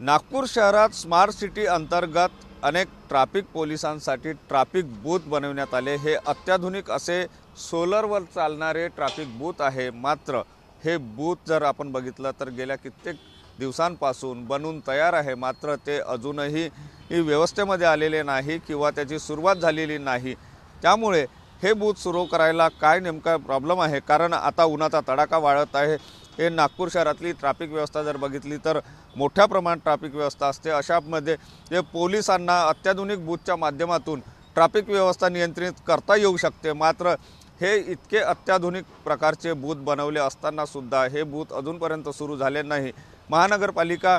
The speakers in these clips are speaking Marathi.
नागपूर शहरात स्मार्ट सिटी अंतर्गत अनेक ट्रॅफिक पोलिसांसाठी ट्रॅफिक बूथ बनवण्यात आले। हे अत्याधुनिक असे सोलरवर चालणारे ट्रॅफिक बूथ आहे। मात्र हे बूथ जर आपण बघितलं तर गेल्या कित्येक दिवसांपासून बनून तयार आहे, मात्र ते अजूनही व्यवस्थेमध्ये आलेले नाही किंवा त्याची सुरुवात झालेली नाही। त्यामुळे हे बूथ सुरू करायला काय नेमका प्रॉब्लेम आहे, कारण आता उन्हाचा तडाखा वाढत आहे। हे नागपूर शहरातली ट्रॅफिक व्यवस्था जर बघितली तर मोठ्या प्रमाणात ट्रॅफिक व्यवस्था असते। अशामध्ये हे पोलिसांना अत्याधुनिक बूथच्या माध्यमातून ट्रॅफिक व्यवस्था नियंत्रित करता येऊ शकते। मात्र हे इतके अत्याधुनिक प्रकारचे बूथ बनवले असताना सुद्धा हे बूथ अजूनपर्यंत सुरू झाले नाही। महानगरपालिका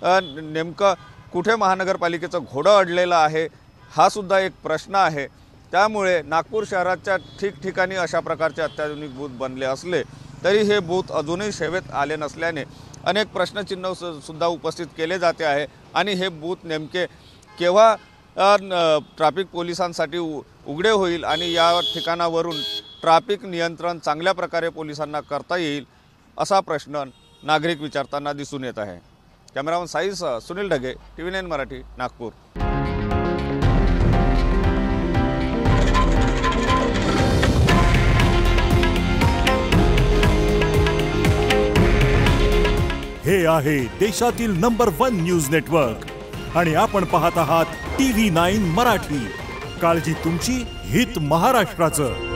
नेमकं कुठे महानगरपालिकेचं घोडं अडलेलं आहे हा सुद्धा एक प्रश्न आहे। त्यामुळे नागपूर शहराच्या ठिकठिकाणी अशा प्रकारचे अत्याधुनिक बूथ बनले असले तरी हे बूथ अजूनही सेवेत आले नसल्याने अनेक प्रश्नचिन्ह सुद्धा उपस्थित केले जाते आहे। आणि हे बूथ नेमके केव्हा ट्रॅफिक पोलिसांसाठी उघडे होईल आणि या ठिकाणावरून ट्रॅफिक नियंत्रण चांगल्या प्रकारे पोलिसांना करता येईल असा प्रश्न नागरिक विचारताना दिसून येत आहे। कॅमेरामन साईसह सुनील ढगे, TV9 मराठी, नागपूर। हे आहे देशातील नंबर 1 न्यूज नेटवर्क आणि आपण पाहत आहात TV9 मराठी। काळजी तुमची, हित महाराष्ट्राचं।